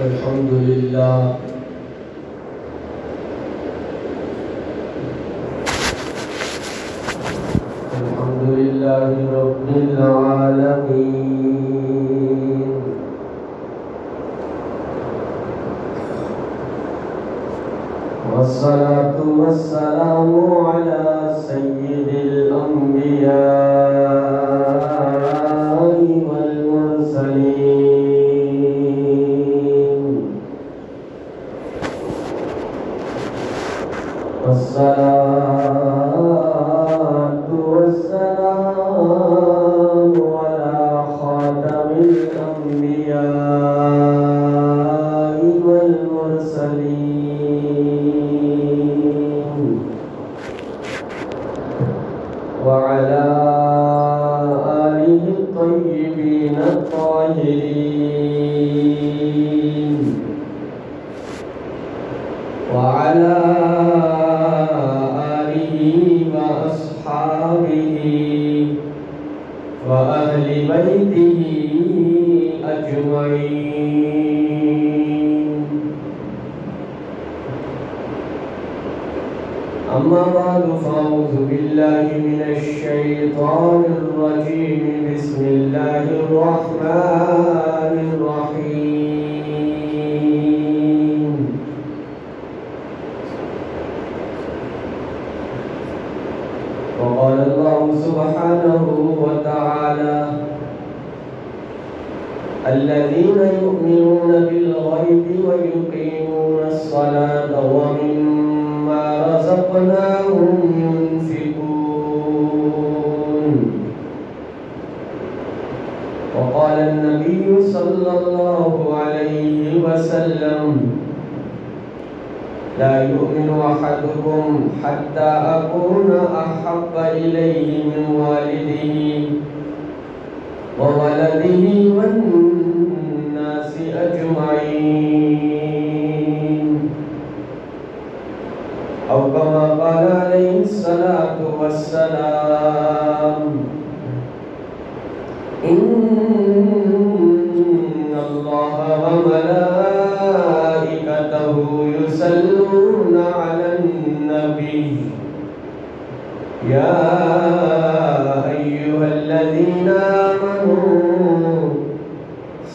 الحمد لله رب العالمين، والصلاة والسلام على سيد الأنبياء والمرسلين، والصلاة والسلام على خاتم الأنبياء والمرسلين، وعلى آله الطيبين الطاهرين، وعلى آله وأصحابه وأهل بيته أجمعين. أما بعد فأعوذ بالله من الشيطان الرجيم. بسم الله الرحمن الرحيم. وقال الله سبحانه وتعالى: الذين يؤمنون بالغيب ويقيمون الصلاة ومما رزقناهم ينفقون. وقال النبي صلى الله عليه وسلم: لا يؤمن أحدكم حتى أكون أحب إليه من والده وولده والناس أجمعين، أو كما قال عليه الصلاة والسلام: إن الله وملائكته يصلون على النبي يا أيها الذين آمنوا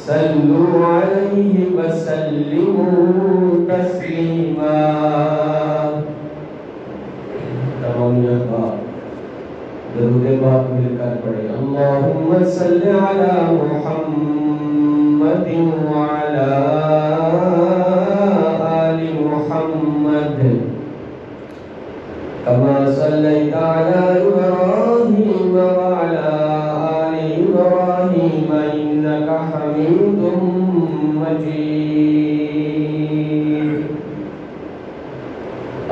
صلوا عليه وسلموا تسليما. تمام بات درود پاک مل کر پڑھیں: اللہم صل علی محمد وعلی آل محمد كما صليت على إبراهيم وعلى آل إبراهيم إنك حميد مجيد.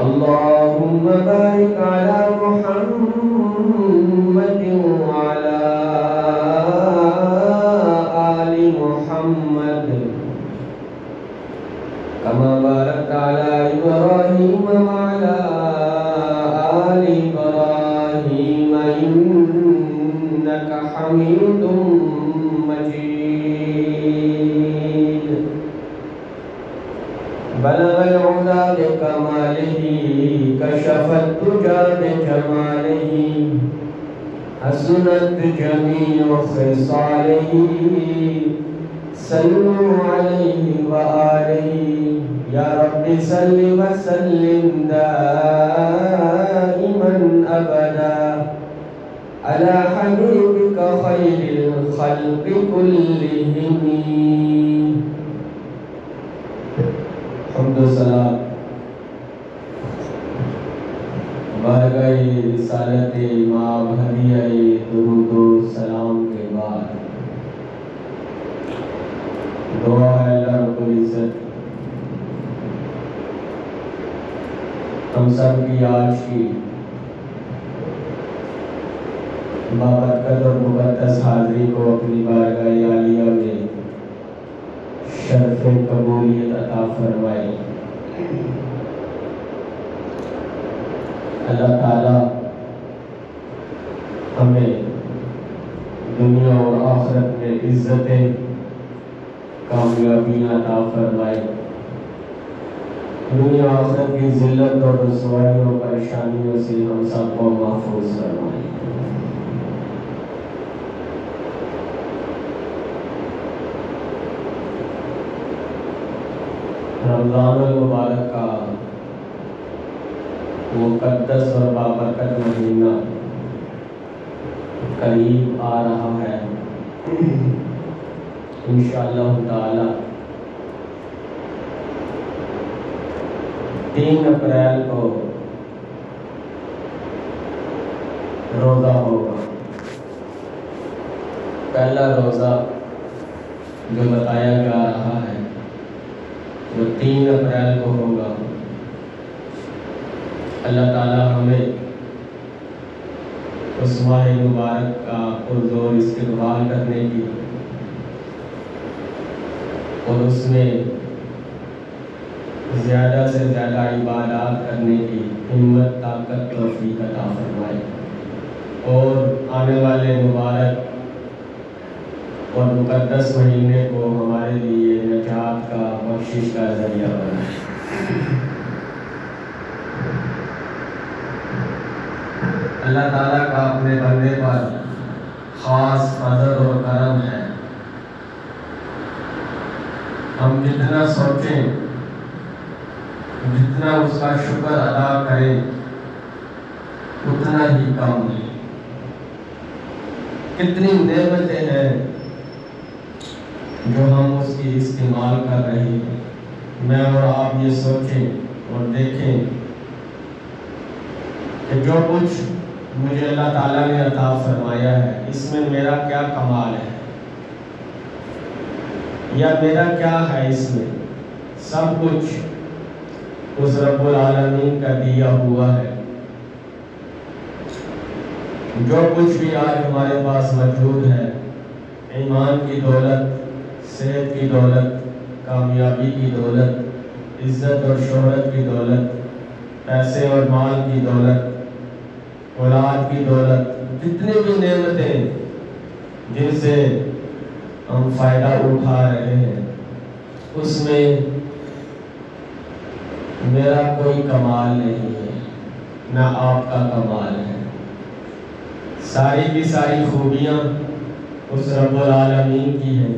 اللهم بارك على محمد وعلى آل محمد كما باركت على إبراهيم وعلى آل إبراهيم إنك حميد مجيد. بلغ العلا بكماله كشف الدجى بجماله حسنت جميع خصاله صلوا عليه وآله يا رب صل وسلم دائما أبدا على حبيبك خير الخلق كلهم. حمد و سلام بارگاہ رسالت امام ہدیہ درود و سلام کے بعد دعا ہے اللہ رب العزت ہم سب کی آج کی بابرکت اور مقدس حاضری کو اپنی بارگاہ عالیہ میں شرف قبولیت عطا فرمائے. اللہ تعالی ہمیں دنیا اور آخرت میں عزتیں کامیابیاں عطا فرمائے، دنیا آخرت کی ذلت اور رسوائیوں اور پریشانیوں سے ہم سب کو محفوظ فرمائے۔ رمضان المبارک کا مقدس اور بابرکت مہینہ قریب آ رہا ہے۔ انشاءاللہ تعالی 3 اپریل کو روزہ ہوگا۔ پہلا روزہ جو بتایا جا رہا ہے وہ 3 اپریل کو ہوگا۔ اللہ تعالی ہمیں اس ماہ مبارک کا پرزور استقبال کرنے کی اور اس میں زیادہ سے زیادہ عبادات کرنے کی ہمت، طاقت، توفیق عطا فرمائے، اور آنے والے مبارک اور مقدس مہینے کو ہمارے لیے نجات کا، بخشش کا ذریعہ بنائے۔ اللہ تعالیٰ کا اپنے بندے پر خاص فضل اور کرم ہے۔ ہم جتنا سوچیں، جتنا اس کا شکر ادا کریں، اتنا ہی کم ہے۔ کتنی نعمتیں ہیں جو ہم اس کی استعمال کر رہے ہیں۔ میں اور آپ یہ سوچیں اور دیکھیں کہ جو کچھ مجھے اللہ تعالیٰ نے عطا فرمایا ہے، اس میں میرا کیا کمال ہے یا میرا کیا ہے؟ اس میں سب کچھ اس رب العالمین کا دیا ہوا ہے۔ جو کچھ بھی آج ہمارے پاس موجود ہے، ایمان کی دولت، صحت کی دولت، کامیابی کی دولت، عزت اور شہرت کی دولت، پیسے اور مال کی دولت، اولاد کی دولت، جتنی بھی نعمتیں جن سے ہم فائدہ اٹھا رہے ہیں، اس میں میرا کوئی کمال نہیں ہے، نہ آپ کا کمال ہے۔ ساری کی ساری خوبیاں اس رب العالمین کی ہیں،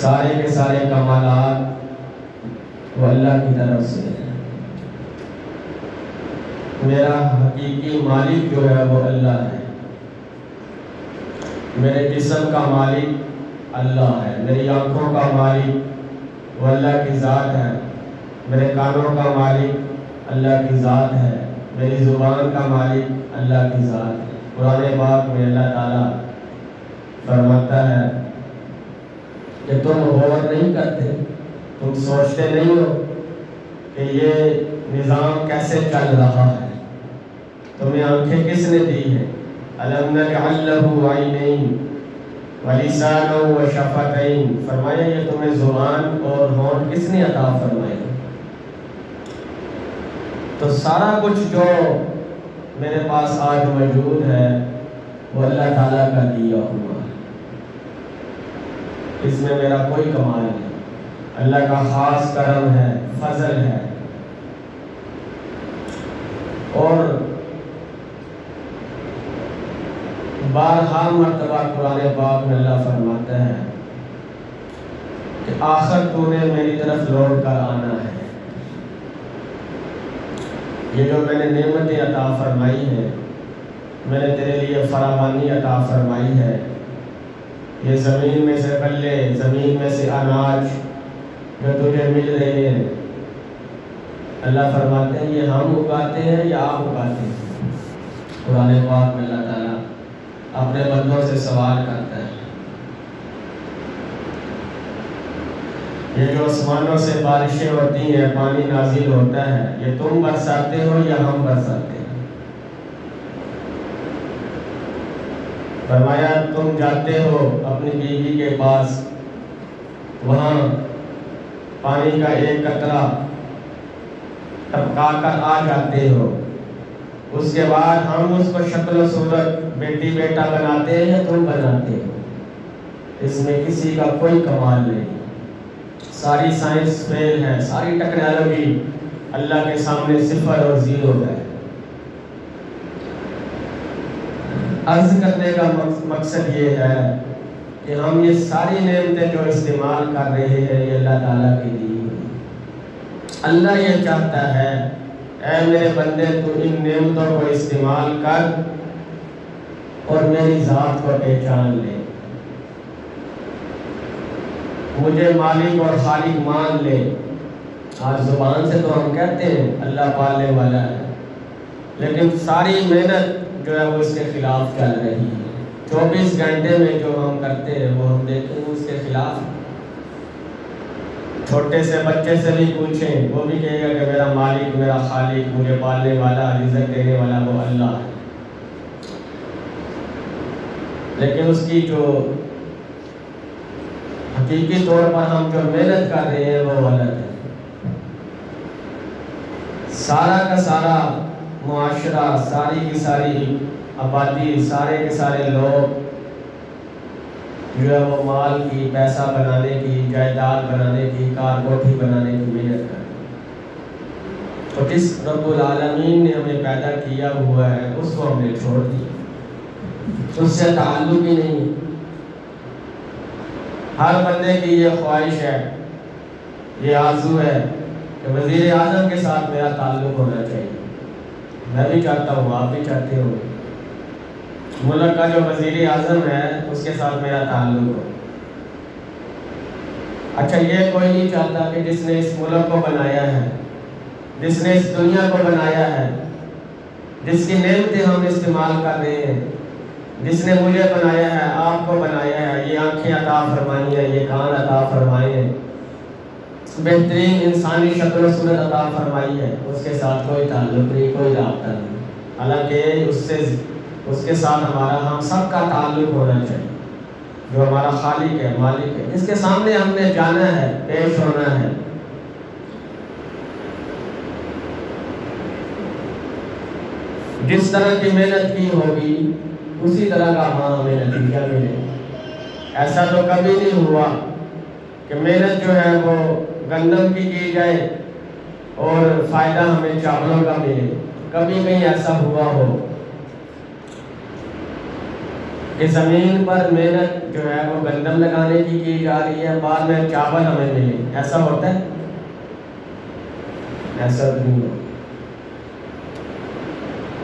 سارے کے سارے کمالات وہ اللہ کی طرف سے ہیں۔ میرا حقیقی مالک جو ہے وہ اللہ ہے، میرے جسم کا مالک اللہ ہے، میری آنکھوں کا مالک وہ اللہ کی ذات ہے، میرے کانوں کا مالک اللہ کی ذات ہے، میری زبان کا مالک اللہ کی ذات ہے۔ قرآن پاک میں اللہ تعالیٰ فرماتا ہے کہ تم غور نہیں کرتے، تم سوچتے نہیں ہو کہ یہ نظام کیسے چل رہا ہے؟ تمہیں آنکھیں کس نے دی ہیں؟ أَلَمْ نَجْعَلْ لَهُ عَيْنَيْنِ وَلِسَانًا وَشَفَتَيْنِ، فرمایا یہ تمہیں زبان اور ہونٹ کس نے عطا فرمائے؟ تو سارا کچھ جو میرے پاس آج موجود ہے وہ اللہ تعالیٰ کا دیا ہوا ہے، اس میں میرا کوئی کمال نہیں، اللہ کا خاص کرم ہے، فضل ہے۔ اور بارہا مرتبہ قرآن پاک میں اللہ فرماتا ہے کہ آخر تو نے میری طرف لوٹ کر آنا ہے۔ یہ جو میں نے نعمتیں عطا فرمائی ہیں، میں نے تیرے لیے فراوانی عطا فرمائی ہے، یہ زمین میں سے غلے، زمین میں سے اناج جو تجھے مل رہے ہیں، اللہ فرماتے ہیں یہ ہم اگاتے ہیں یا آپ اگاتے ہیں؟ قرآن پاک میں اللہ تعالیٰ اپنے بندوں سے سوال کرتا ہے، یہ جو آسمانوں سے بارشیں ہوتی ہیں، پانی نازل ہوتا ہے، یہ تم برساتے ہو یا ہم برساتے ہیں؟ فرمایا تم جاتے ہو اپنی بیوی کے پاس، وہاں پانی کا ایک قطرہ ٹپکا کر آ جاتے ہو، اس کے بعد ہم اس کو شکل و صورت بیٹی بیٹا بناتے ہیں یا تم بناتے ہو؟ اس میں کسی کا کوئی کمال نہیں. ساری سائنس فیل ہے، ساری ٹیکنالوجی اللہ کے سامنے صفر اور زیرو ہے. عرض کرنے کا مقصد یہ ہے کہ ہم یہ ساری نعمتیں جو استعمال کر رہے ہیں یہ اللہ تعالیٰ کی دی ہوئی. اللہ یہ چاہتا ہے اے میرے بندے تو ان نعمتوں کو استعمال کر اور میری ذات کو پہچان لے، مجھے مالک اور خالق مان لے. آج زبان سے تو ہم کہتے ہیں اللہ پالنے والا ہے، لیکن ساری محنت جو ہے وہ اس کے خلاف چل رہی ہے. 24 گھنٹے میں جو ہم کرتے ہیں وہ ہم دیکھیں وہ اس کے خلاف. چھوٹے سے بچے سے بھی پوچھیں وہ بھی کہے گا کہ میرا مالک، میرا خالق، مجھے پالنے والا، رزق دینے والا وہ اللہ ہے. لیکن اس کی جو حقیقی طور پر ہم جو محنت کر رہے ہیں وہ غلط ہے. سارا کا سارا معاشرہ، ساری کی ساری آبادی، سارے کے سارے لوگ جو ہے وہ مال کی، پیسہ بنانے کی، جائیداد بنانے کی، کار کوٹھی بنانے کی محنت کرتے ہیں. تو جس رب العالمین نے ہمیں پیدا کیا ہوا ہے اس کو ہم نے چھوڑ دیا، اس سے تعلق ہی نہیں. ہر بندے کی یہ خواہش ہے، یہ آرزو ہے کہ وزیر اعظم کے ساتھ میرا تعلق ہونا چاہیے. میں بھی چاہتا ہوں، آپ بھی چاہتے ہو. ملک کا جو وزیر اعظم ہے اس کے ساتھ میرا تعلق ہو. اچھا یہ کوئی نہیں چاہتا کہ جس نے اس ملک کو بنایا ہے، جس نے اس دنیا کو بنایا ہے، جس کی نعمتیں ہم استعمال کر رہے ہیں، جس نے مجھے بنایا ہے، آپ کو بنایا ہے، یہ آنکھیں عطا فرمائی ہیں، یہ کان عطا فرمائے ہیں، بہترین انسانی شکل و صورت عطا فرمائی ہے، اس کے ساتھ کوئی تعلق نہیں، کوئی رابطہ نہیں. حالانکہ اس کے ساتھ ہمارا، ہم سب کا تعلق ہونا چاہیے. جو ہمارا خالق ہے، مالک ہے، اس کے سامنے ہم نے جانا ہے، پیش ہونا ہے. جس طرح کی محنت کی ہوگی اسی طرح کا ہمیں نتیجہ ملے. ایسا تو کبھی نہیں ہوا کہ محنت جو ہے وہ گندم کی جائے اور فائدہ ہمیں چاولوں کا ملے. کبھی کہیں ایسا ہوا ہو کہ زمین پر محنت جو ہے وہ گندم لگانے کی جا رہی ہے، بعد میں چاول ہمیں ملے؟ ایسا ہوتا ہے؟ ایسا نہیں ہوتا.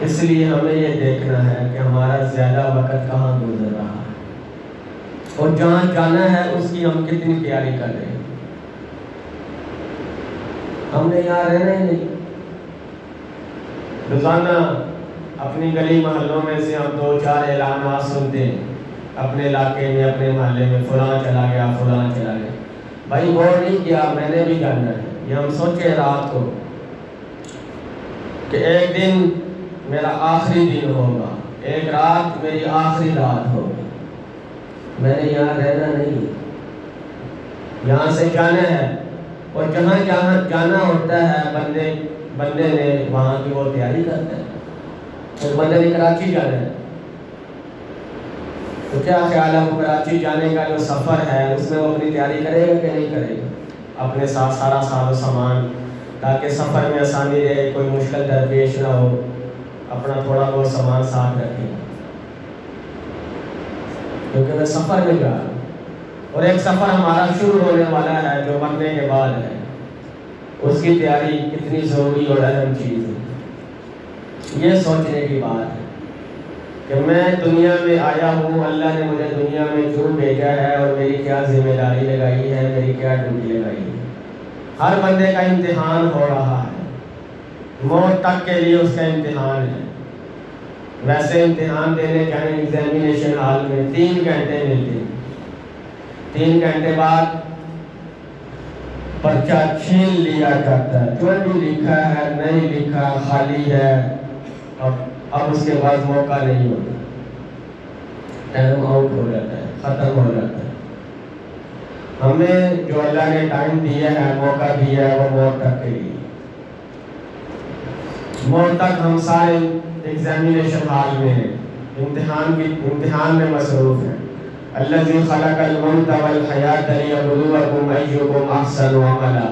اس لیے ہمیں یہ دیکھنا ہے کہ ہمارا زیادہ وقت کہاں گزر رہا ہے اور جہاں جانا ہے اس کی ہم کتنی تیاری کر رہے ہیں. ہم نے یہاں رہنا ہی نہیں. روزانہ اپنی گلی محلوں میں سے ہم 2-4 اعلانات سنتے ہیں اپنے علاقے میں، اپنے محلے میں، فلاں چلا گیا، فلاں چلا گیا. بھائی غور نہیں کیا میں نے بھی جاننا ہے. یہ ہم سوچے رات کو کہ ایک دن میرا آخری دن ہوگا، ایک رات میری آخری رات ہوگی. میں نے یہاں رہنا نہیں، یہاں سے جانا ہے. اور جہاں جانا ہوتا ہے بندے نے وہاں کی وہ تیاری کرتا ہے. ایک بندے نے کراچی جانا ہے تو کیا خیال ہے وہ کراچی جانے کا جو سفر ہے اس میں وہ اپنی تیاری کرے گا کہ نہیں کرے گا؟ اپنے ساتھ سارا ساز و سامان، تاکہ سفر میں آسانی رہے، کوئی مشکل درپیش نہ ہو، اپنا تھوڑا بہت سامان ساتھ رکھیں کیونکہ میں سفر میں جا رہا ہوں. اور ایک سفر ہمارا شروع ہونے والا ہے جو مرنے کے بعد ہے. اس کی تیاری کتنی ضروری اور اہم چیز ہے. یہ سوچنے کی بات ہے کہ میں دنیا میں آیا ہوں، اللہ نے مجھے دنیا میں کیوں بھیجا ہے اور میری کیا ذمہ داری لگائی ہے، میری کیا ڈیوٹی لگائی ہے. ہر بندے کا امتحان ہو رہا ہے، موت تک کے لیے اس کا امتحان ہے. ویسے امتحان دینے جائیں ایگزامینیشن ہال میں 3 گھنٹے ملتے ہیں. 3 گھنٹے بعد پرچہ چھین لیا جاتا ہے، جو بھی لکھا ہے نہیں لکھا خالی ہے. اب اس کے بعد موقع نہیں ہوتا، ٹائم آؤٹ ہو جاتا ہے، ختم ہو جاتا ہے. ہمیں جو اللہ نے ٹائم دیا ہے، موقع دیا ہے، وہ موت تک کے لیے. موت تک ہم سارے ایگزامینیشن ہال میں ہیں، امتحان میں مصروف ہیں. الذی خلق الموت والحیات لیبلوکم ایکم احسن عملا۔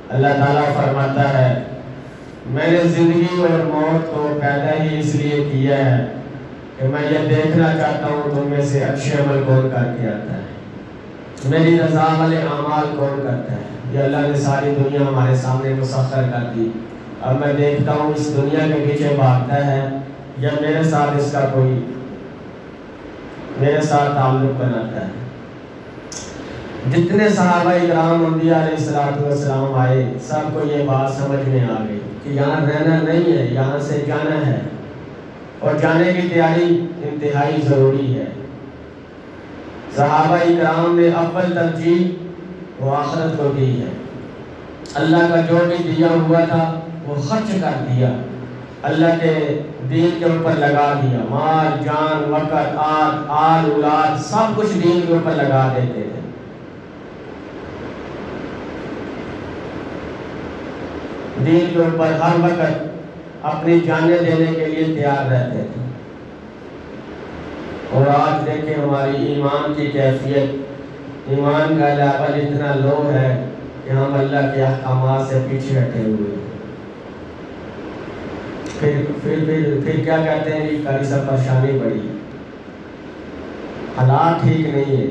اللہ تعالیٰ فرماتا ہے میں نے زندگی اور موت کو پیدا ہی اس لیے کیا ہے کہ میں یہ دیکھنا چاہتا ہوں تم میں سے اچھے عمل کون کر کے آتا ہے، میری رضا والے اعمال کون کرتا ہے۔ یہ اللہ نے ساری دنیا ہمارے سامنے مسخر کر دی، اب میں دیکھتا ہوں اس دنیا کے پیچھے بھاگتا ہے یا میرے ساتھ اس کا کوئی میرے ساتھ تعلق بناتا ہے۔ جتنے صحابہ اکرام انبیاء علیہ السلام آئے سب کو یہ بات سمجھ میں آ گئی کہ یہاں رہنا نہیں ہے، یہاں سے جانا ہے، اور جانے کی تیاری انتہائی ضروری ہے۔ صحابہ اکرام نے اول ترجیح وہ آخرت کو دی ہے، اللہ کا جو بھی دیا ہوا تھا وہ خرچ کر دیا، اللہ کے دین کے اوپر لگا دیا، مال جان وقت آل اولاد سب کچھ دین کے اوپر لگا دیتے تھے۔ دین کے اوپر ہر وقت اپنی جانیں دینے کے لیے تیار رہتے تھے۔ اور آج دیکھیں ہماری ایمان کی کیفیت، ایمان کا لیول اتنا لو ہے کہ ہم اللہ کے احکامات سے پیچھے ہٹے ہوئے ہیں۔ پھر کیا کہتے ہیں کہ کاری سب پریشانی بڑی، حالات ٹھیک نہیں ہے۔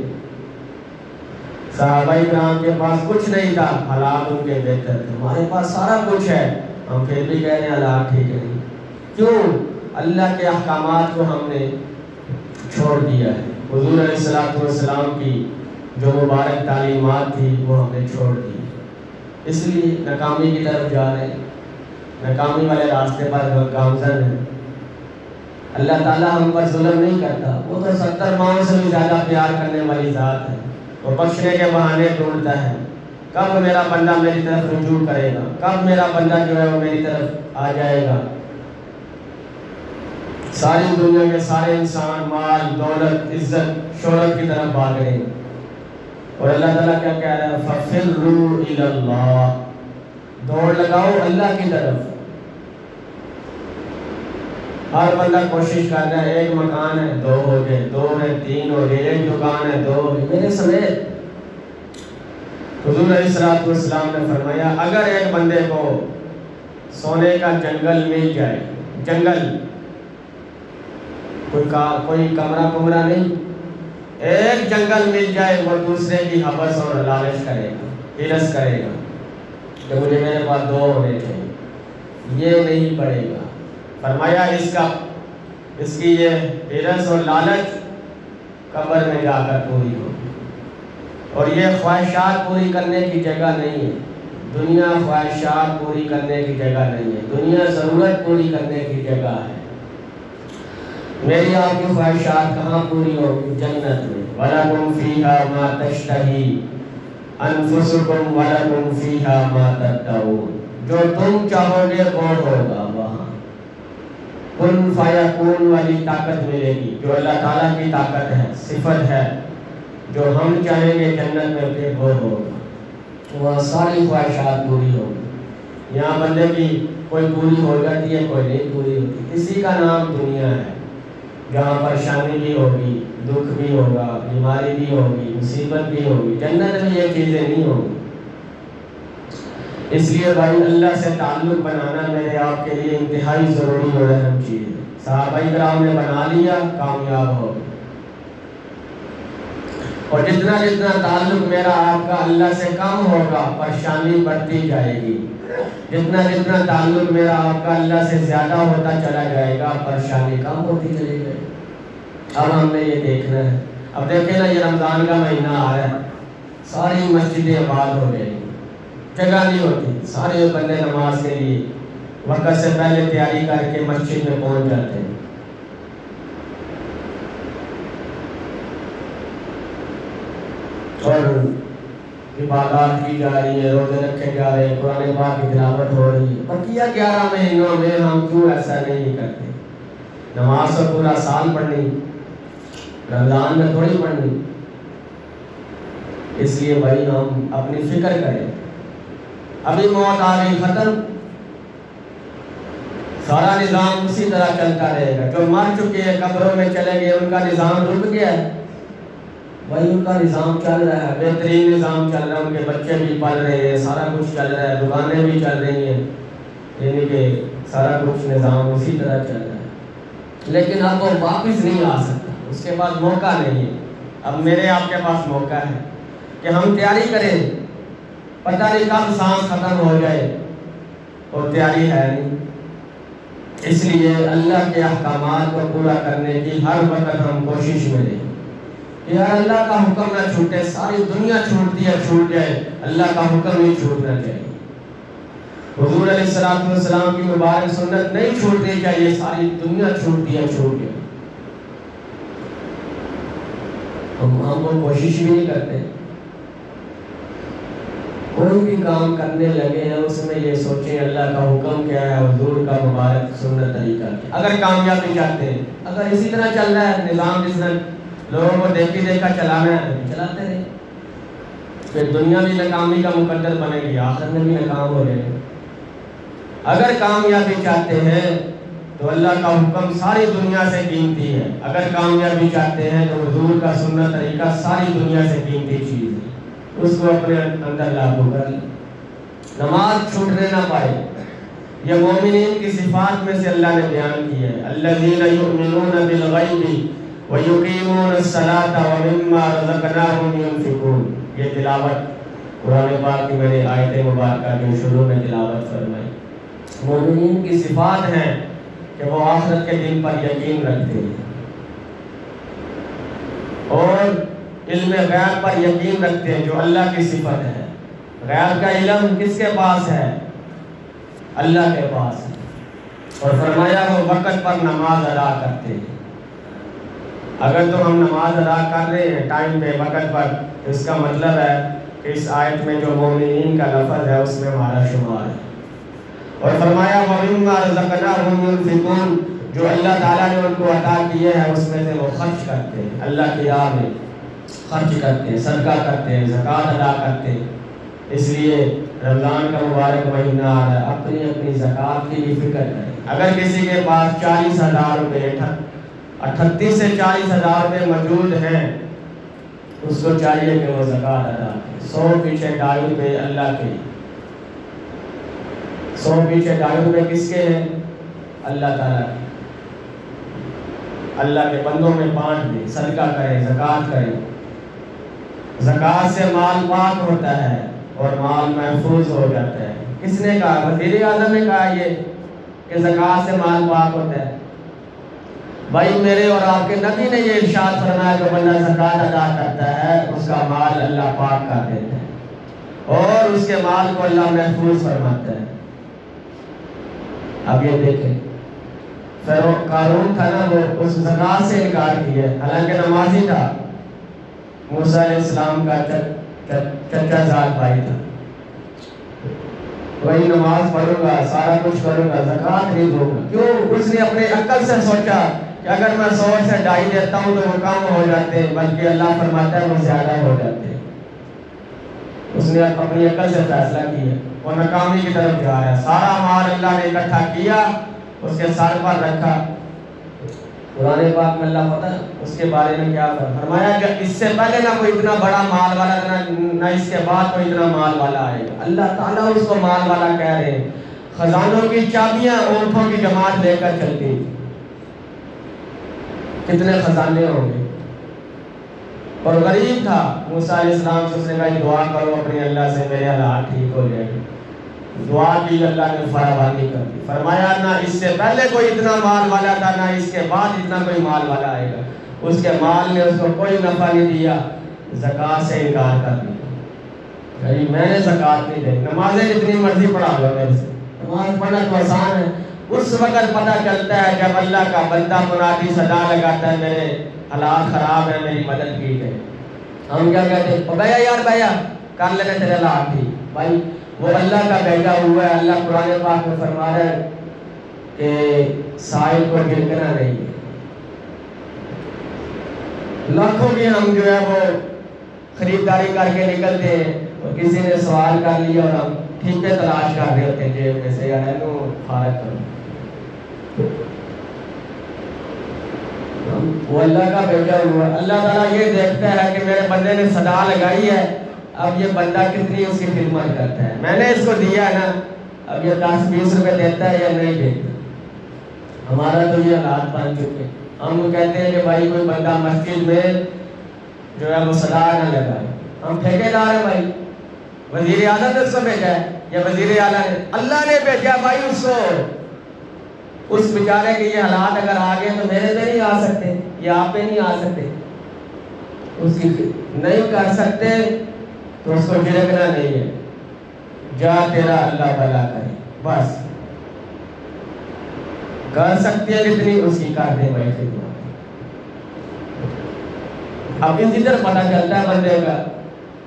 صحابہ کرام کے پاس کچھ نہیں تھا، حالات ان کے بہتر تھے، ہمارے پاس سارا کچھ ہے، ہم پھر بھی کہہ رہے ہیں حالات ٹھیک نہیں۔ کیوں؟ اللہ کے احکامات کو ہم نے چھوڑ دیا ہے، حضور علیہ السلام کی جو مبارک تعلیمات تھی وہ ہم نے چھوڑ دی، اس لیے ناکامی کی طرف جا رہے ہیں، ناکامی والے راستے پر گامزن ہیں۔ اللہ تعالیٰ ہم پر ظلم نہیں کرتا، وہ تو 70 ماؤں سے بھی زیادہ پیار کرنے والی ذات ہے، وہ بخشنے کے بہانے ڈھونڈتا ہے، کب میرا بندہ میری طرف رجوع کرے گا، کب میرا بندہ جو ہے وہ میری طرف آ جائے گا۔ ساری دنیا کے سارے انسان مال دولت عزت شہرت کی طرف بھاگ رہے ہیں، اور اللہ تعالیٰ کیا کہہ رہا ہے؟ فَفِرُّوا إِلَى اللَّهِ، دوڑ لگاؤ اللہ کی طرف۔ ہر بندہ کوشش کر رہا ہے، ایک مکان ہے 2 ہو جائے، 2 ہے 3 ہو جائے، ایک دکان ہے 2 ہو جائے، میرے سمیت۔ حضور علیہ السلام نے فرمایا اگر ایک بندے کو سونے کا جنگل مل جائے، جنگل کوئی کمرہ نہیں، ایک جنگل مل جائے، وہ دوسرے کی حوث اور لالچ کرے گا، ہرس کرے گا کہ مجھے میرے پاس 2 ہونے چاہیے، یہ نہیں پڑے گا۔ فرمایا اس کی یہ ہرس اور لالچ قبر میں جا کر پوری ہوگی، اور یہ خواہشات پوری کرنے کی جگہ نہیں ہے، دنیا خواہشات پوری کرنے کی جگہ نہیں ہے، دنیا ضرورت پوری کرنے کی جگہ ہے۔ میری آپ کی خواہشات کہاں پوری ہوگی؟ جنت میں۔ وَلَكُمْ فِيهَا مَا تَشْتَهِي أَنفُسُكُمْ وَلَكُمْ فِيهَا مَا تَدَّعُونَ، جو تم چاہو گے وہ ہوگا وہاں۔ کن فیکون والی طاقت ملے گی جو اللہ تعالیٰ کی طاقت ہے، صفت ہے، جو ہم چاہیں گے جنت میں پھر وہ ہوگا، وہاں ساری خواہشات پوری ہوگی۔ یہاں بندے کی کوئی پوری ہو جاتی ہے، کوئی نہیں پوری ہوتی، اسی کا نام دنیا ہے، جہاں پریشانی بھی ہوگی، دکھ بھی ہوگا، بیماری بھی ہوگی، مصیبت بھی ہوگی۔ جنت میں یہ چیزیں نہیں ہوگی۔ اس لیے بھائی اللہ سے تعلق بنانا میرے آپ کے لیے انتہائی ضروری اور اہم چیز ہے۔ صحابہ کرام نے بنا لیا، کامیاب ہو گئے۔ اور جتنا جتنا تعلق میرا آپ کا اللہ سے کم ہوگا پریشانی بڑھتی جائے گی، جتنا جتنا تعلق میرا آپ کا اللہ سے زیادہ ہوتا چلا جائے گا پریشانی کم ہوتی چلی جائے گی۔ اب ہم نے یہ دیکھنا ہے۔ اب دیکھیں نا، یہ رمضان کا مہینہ آ رہا ہے، ساری مسجدیں آباد ہو جائیں گی، جگہ نہیں ہوتی، سارے بندے نماز کے لیے وقت سے پہلے تیاری کر کے مسجد میں پہنچ جاتے ہیں۔ اور عبادات کی جا رہی ہے، روزے رکھے جا رہے ہیں، قرآن پاک کی تلاوت ہو رہی ہے، بقیہ 11 مہینوں میں ہم کیوں ایسا نہیں کرتے؟ نماز تو پورا سال پڑھنی، رمضان میں تھوڑی پڑھنی۔ اس لیے بھائی ہم اپنی فکر کریں، ابھی موت آ گئی، ختم، سارا نظام اسی طرح چلتا رہے گا۔ جو مر چکے ہیں قبروں میں چلے گئے، ان کا نظام رک گیا ہے، بھائی ان کا نظام چل رہا ہے، بہترین نظام چل رہا ہے، ان کے بچے بھی پل رہے ہیں، سارا کچھ چل رہا ہے، دکانیں بھی چل رہی ہیں، یعنی کہ سارا کچھ نظام اسی طرح چل رہا ہے، لیکن اب وہ واپس نہیں آ سکتا، اس کے بعد موقع نہیں ہے۔ اب میرے آپ کے پاس موقع ہے کہ ہم تیاری کریں، پتہ نہیں کب سانس ختم ہو جائے اور تیاری ہے نہیں، اس لیے اللہ کے احکامات کو پورا کرنے کی ہر وقت ہم کوشش میں رہیں کہ یار اللہ کا حکم نہ چھوٹے، ساری دنیا چھوٹتی ہے چھوٹ جائے، اللہ کا حکم نہیں چھوٹنا چاہیے، حضور علیہ السلام کی مبارک سنت نہیں چھوٹنی چاہیے، ساری دنیا چھوٹتی ہے چھوٹ جائے، ہم وہ کوشش بھی نہیں کرتے۔ کوئی بھی کام کرنے لگے ہیں اس میں یہ سوچیں اللہ کا حکم کیا ہے، حضور کا مبارک سنت طریقہ کیا، اگر کامیابی چاہتے ہیں، اگر اسی طرح چل رہا ہے نظام جس طرح لوگوں کو دیکھی دیکھا چلانا ہے چلاتے رہے، پھر دنیا بھی ناکامی کا مقدر بنے گی، آخر میں بھی ناکام ہو رہے ہیں۔ اگر کامیابی چاہتے ہیں تو اللہ کا حکم ساری دنیا سے قیمتی ہے، اگر کامیابی چاہتے ہیں تو حضور کا سنت طریقہ ساری دنیا سے قیمتی چیز ہے، اس کو اپنے اندر لاگو کر لیں، نماز چھوٹنے نہ پائے۔ یہ مومنین کی صفات میں سے اللہ نے بیان کی ہے، الذین یؤمنون بالغیب وَيُقِيمُونَ الصَّلَاةَ وَمِمَّا رَزَقْنَاهُمْ يُنْفِقُونَ، یہ تلاوت قرآن پاک کی میں نے آیت مبارکہ جو شروع میں تلاوت فرمائی۔ مومنین کی صفات ہیں کہ وہ آخرت کے دن پر یقین رکھتے ہیں اور علم غیب پر یقین رکھتے ہیں جو اللہ کی صفت ہے۔ غیب کا علم کس کے پاس ہے؟ اللہ کے پاس ہے، اور فرمایا وہ وقت پر نماز ادا کرتے ہیں۔ اگر تو ہم نماز ادا کر رہے ہیں ٹائم پہ وقت پر، اس کا مطلب ہے کہ اس آیت میں جو مومنین کا لفظ ہے اس میں ہمارا شمار ہے۔ اور فرمایا وَمِمَّا رَزَقْنَاهُمْ يُنْفِقُونَ، جو اللہ تعالیٰ نے ان کو عطا کیے ہیں اس میں سے وہ خرچ کرتے ہیں، اللہ کی راہ میں خرچ کرتے ہیں، صدقہ کرتے ہیں، زکوٰۃ ادا کرتے ہیں۔ اس لیے رمضان کا مبارک مہینہ آ رہا ہے، اپنی اپنی زکوٰۃ کی بھی فکر کریں۔ اگر کسی کے پاس 40,000 روپے 38 سے 40,000 روپے موجود ہیں، اس کو چاہیے کہ وہ زکوٰۃ ادا کرے۔ 100 پیچھے 2.5 روپے اللہ کے، 100 پیچھے 2.5 روپے کس کے ہیں؟ اللہ تعالیٰ کے۔ اللہ کے بندوں میں بانٹ دیں، صدقہ کریں، زکوٰۃ کریں۔ زکوٰۃ سے مال پاک ہوتا ہے اور مال محفوظ ہو جاتا ہے۔ کس نے کہا؟ وزیر اعظم نے کہا یہ کہ زکوٰۃ سے مال پاک ہوتا ہے۔ بھائی میرے اور آپ کے نبی نے یہ ارشاد فرمایا کہ بندہ زکوٰۃ ادا کرتا ہے اس کا مال اللہ پاک کر دیتا ہے اور اس کے مال کو اللہ محفوظ فرماتا ہے۔ اب یہ دیکھیں، قارون تھا نا، وہ اس زکوٰۃ سے انکار کیا، حالانکہ نمازی تھا، موسیٰ علیہ السلام کا چچا زاد بھائی تھا، وہی نماز پڑھوں گا، سارا کچھ کروں گا، زکوٰۃ نہیں دوں گا۔ کیوں؟ اس نے اپنے عقل سے سوچا کہ اگر میں 100 سے 2.5 دیتا ہوں تو وہ کم ہو جاتے ہیں، بلکہ اللہ فرماتا ہے وہ زیادہ ہو جاتے ہیں۔ اس نے اپنی عقل سے فیصلہ کیا، وہ ناکامی کی طرف جا رہا ہے۔ سارا مال اللہ نے اکٹھا کیا، اس کے سر پر رکھا۔ قرآن پاک میں اللہ پتہ اس کے بارے میں کیا فرمایا کہ اس سے پہلے نہ کوئی اتنا بڑا مال والا، نہ اس کے بعد کوئی اتنا مال والا آئے گا۔ اللہ تعالیٰ اس کو مال والا کہہ رہے ہیں۔ خزانوں کی چابیاں اونٹوں کی جماعت لے کر چلتی، کتنے خزانے ہوں گے، اور غریب تھا۔ موسیٰ علیہ السلام سے اس نے کہا دعا کرو اپنے اللہ سے میرے حالات ٹھیک ہو جائے۔ دعا کی، اللہ نے فراوانی کر دی۔ فرمایا نہ اس سے پہلے کوئی اتنا مال والا تھا، نہ اس کے بعد اتنا کوئی مال والا آئے گا۔ اس کے مال نے اس کو کوئی نفع نہیں دیا، زکوٰۃ سے انکار کر دیا، میں نے زکوٰۃ نہیں دے۔ نمازیں جتنی مرضی پڑھا لو میرے سے، نماز پڑھنا تو آسان ہے۔ اس وقت پتہ چلتا ہے جب اللہ کا بندہ منادی صدا لگاتا ہے میرے حالات خراب ہیں، میری مدد کی ہے۔ ہم کیا کہتے ہیں؟ بھیا یار بھیا کر لینے تیرے حالات ٹھیک۔ بھائی وہ اللہ کا بیٹا ہوا ہے۔ اللہ قرآن پاک میں فرما رہا ہے کہ سائل کو گرنا نہیں ہے۔ لاکھوں کی ہم جو ہے وہ خریداری کر کے نکلتے ہیں، اور کسی نے سوال کر لیا اور ہم ٹھیکے تلاش کر رہے ہوتے ہیں جیب میں سے، یار فارغ کرو۔ وہ اللہ کا بھیجا ہوا. اللہ تعالیٰ یہ دیکھتا ہے کہ میرے بندے نے صدا لگائی ہے, اب یہ بندہ کتنی اس کی خدمت کرتا ہے. میں نے اس کو دیا ہے نا, اب یہ 10-20 روپے دیتا ہے یا نہیں دیتا. ہمارا تو یہ حالات بن چکے. ہم کہتے ہیں کہ بھائی کوئی بندہ مسجد میں جو ہے وہ صدا نہ لگائے, ہم ٹھیکیدار ہیں بھائی. وزیر اعظم نے اس کو بھیجا ہے یا وزیر اعلیٰ نے؟ اللہ نے بھیجا بھائی اس کو. اس بیچارے کے یہ حالات اگر آ گئے تو میرے پہ نہیں آ سکتے یا آپ پہ نہیں آ سکتے. اس کی نہیں کر سکتے تو اس کو جھڑکنا نہیں ہے. جا تیرا اللہ بھلا کرے, بس کر سکتے ہیں جتنی اس کی کر دیں بھائی خدمت. اب اسی طرح پتہ چلتا ہے بندے کا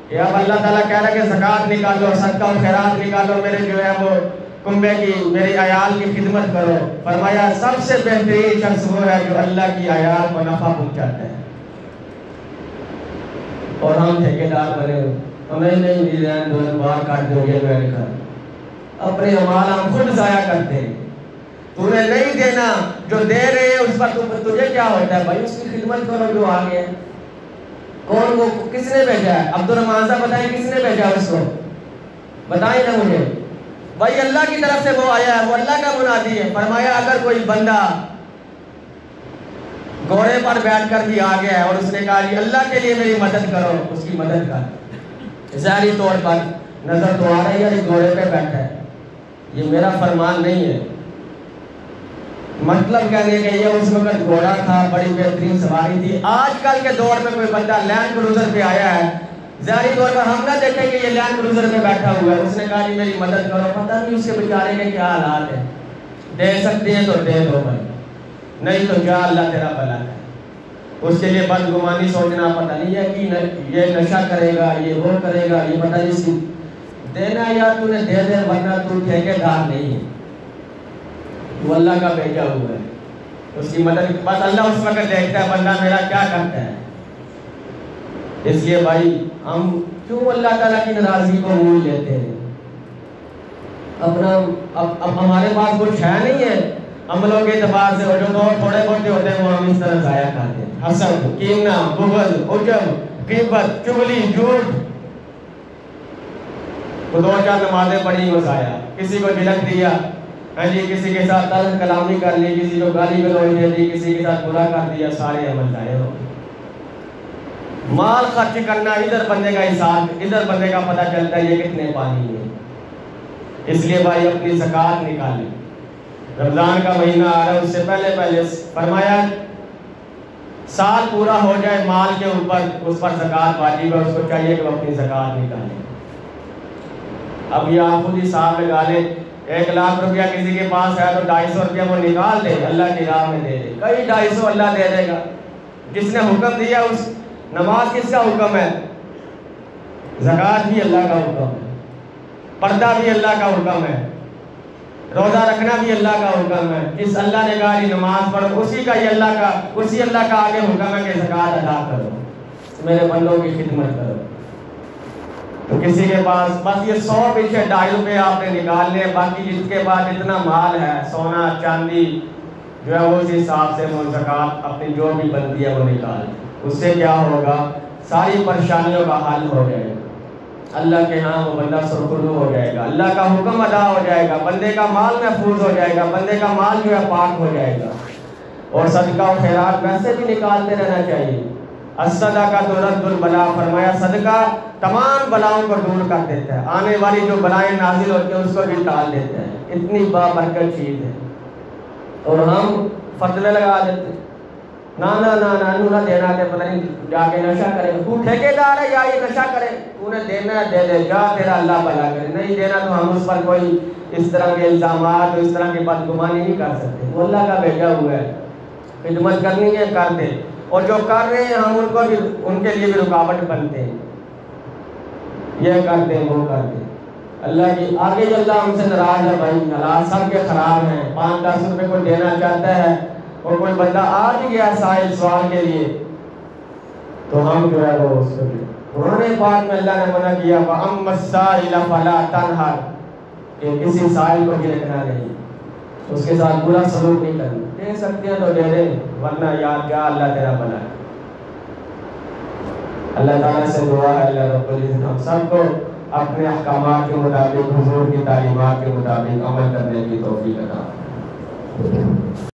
کہ اب اللہ تعالیٰ کہہ رہا ہے کہ زکوٰۃ نکالو, صدقہ و خیرات نکالو, میرے جو ہے وہ کنبے کی, میری عیال کی خدمت کرو. فرمایا سب سے بہترین شخص وہ ہے جو اللہ کی عیال کو نفع پہنچاتا ہے. اور ہم ٹھیکیدار بنے ہوئے, ہمیں نہیں رہن دو, باہر کاٹ دو گے میرے گھر. اپنے امال ہم خود ضائع کرتے ہیں. تو نے نہیں دینا, جو دے رہے ہیں اس پر تجھے کیا ہوتا ہے بھائی؟ اس کی خدمت کرو جو آگے ہے. کون وہ کس نے بھیجا ہے؟ عبد الرحمان صاحب بتائیں کس نے بھیجا اس کو؟ بتائیں نا مجھے بھائی. اللہ کی طرف سے وہ آیا ہے, وہ اللہ کا منادی ہے. فرمایا اگر کوئی بندہ گھوڑے پر بیٹھ کر بھی آ گیا ہے اور اس نے کہا جی اللہ کے لیے میری مدد کرو, اس کی مدد کر. ظاہری طور پر نظر تو آ رہی ہے یہ گھوڑے پہ بیٹھا ہے, یہ میرا فرمان نہیں ہے. مطلب کہنے کہ یہ اس وقت گھوڑا تھا, بڑی بہترین سواری تھی. آج کل کے دور میں کوئی بندہ لینڈ کروزر پہ آیا ہے, ظاہری طور پر ہم نہ دیکھیں کہ یہ لینڈ کروزر پہ بیٹھا ہوا ہے. اس نے کہا جی میری مدد کرو, پتہ نہیں اس کے بیچارے کے کیا حالات ہیں. دے سکتے ہیں تو دے دو بھائی, نہیں تو جا اللہ تیرا بھلا کرے. اس کے لیے بدگمانی سوچنا, پتہ نہیں ہے کہ یہ نشہ کرے گا, یہ وہ کرے گا, یہ پتہ نہیں اس کی دینا یا تو نے دے دے, ورنہ تو ٹھیکیدار نہیں ہے. وہ اللہ کا بھیجا ہوا ہے, اس کی مدد بس اللہ اس وقت دیکھتا ہے بندہ میرا کیا کرتا ہے. اس لیے بھائی ہم کیوں اللہ تعالیٰ کی ناراضگی کو مول لیتے ہیں؟ اپنا اب ہمارے پاس کچھ ہے نہیں ہے عملوں کے اعتبار سے, اور جو تھوڑے بہت ہوتے ہیں وہ ہم اس طرح ضائع کرتے ہیں. حسد, کینہ, بغض, عجب, غیبت, چغلی, جھوٹ. تو 2-4 نمازیں پڑھی وہ ضائع, کسی کو جھلک دیا, جی کسی کے ساتھ تلخ کلامی کر لی, کسی کو گالی گلوچ دے دی, کسی کے ساتھ برا کر دیا, سارے عمل ضائع ہو گئے. مال خرچ کرنا, ادھر بندے کا حساب, ادھر بندے کا پتہ چلتا ہے یہ کتنے پانی ہے. اس لیے بھائی اپنی زکوٰۃ نکالیں. رمضان کا مہینہ آ رہا ہے, اس سے پہلے فرمایا سال پورا ہو جائے مال کے اوپر, اس پر زکوٰۃ واجب ہے, اس کو چاہیے کہ وہ اپنی زکوٰۃ نکالیں. اب یہ آپ خود حساب لگا لیں, 1 لاکھ روپیہ کسی کے پاس ہے تو 250 روپیہ وہ نکال دے, اللہ کی راہ میں دے دے. کئی 250 اللہ دے دے گا. جس نے حکم دیا اس نماز کس کا حکم ہے؟ زکوٰۃ بھی اللہ کا حکم ہے, پردہ بھی اللہ کا حکم ہے, روزہ رکھنا بھی اللہ کا حکم ہے. جس اللہ نے کہا یہ نماز پڑھو, اسی اللہ کا آگے حکم ہے کہ زکوٰۃ ادا کرو, میرے بندوں کی خدمت کرو. تو کسی کے پاس بس یہ 100 پیچھے 2.5 روپے آپ نے نکال لے, باقی جس کے پاس اتنا مال ہے, سونا چاندی جو ہے وہ اسی حساب سے وہ زکوٰۃ اپنی جو بھی بنتی ہے وہ نکال. اس سے کیا ہوگا؟ ساری پریشانیوں کا حل ہو جائے گا. اللہ کے ہاں وہ بندہ سرخرو ہو جائے گا, اللہ کا حکم ادا ہو جائے گا, بندے کا مال محفوظ ہو جائے گا, بندے کا مال جو ہے پاک ہو جائے گا. اور صدقہ و خیرات ویسے بھی نکالتے رہنا چاہیے. الصدقہ ترد البلا, فرمایا صدقہ تمام بلاؤں کو دور کر دیتا ہے, آنے والی جو بلائیں نازل ہوتی ہیں اس کو بھی ٹال دیتا ہے. اتنی بابرکت چیز ہے, اور ہم فتوے لگا دیتے ہیں, نہ دینا دے, پتہ نہیں جا کے نشہ کرے. تو ٹھیکیدار ہے یا یہ نشہ کرے, تو نے دینا ہے دے دے, جا تیرا اللہ بھلا کرے. نہیں دینا تو ہم اس پر کوئی اس طرح کے الزامات, اس طرح کی بدگمانی نہیں کر سکتے. وہ اللہ کا بھیجا ہوا ہے, خدمت کرنی ہے کر دے, اور جو کر رہے ہیں ہم ان کو بھی, ان کے لیے بھی رکاوٹ بنتے ہیں, یہ کرتے ہیں وہ کرتے ہیں. اللہ کی آگے جو اللہ ہم سے ناراض ہے بھائی, حالات سب کے خراب ہیں. 5-10 روپے کو دینا چاہتا ہے اور کوئی بندہ آ بھی گیا سائل سوال کے لیے, تو ہم جو ہے وہ اس کو بھی قرآن پاک میں اللہ نے منع کیا, وَأَمَّا السَّائِلَ فَلَا تَنْهَرْ, کہ کسی سائل کو بھی رکھنا نہیں, اس کے ساتھ برا سلوک نہیں کرنا. دے سکتے ہیں تو دے دیں, ورنہ یار کیا اللہ تیرا بنا ہے۔ اللہ تعالیٰ سے دعا ہے اللہ رب العزت ہم سب کو اپنے احکامات کے مطابق حضور کی تعلیمات کے مطابق عمل کرنے کی توفیق عطا فرمائے۔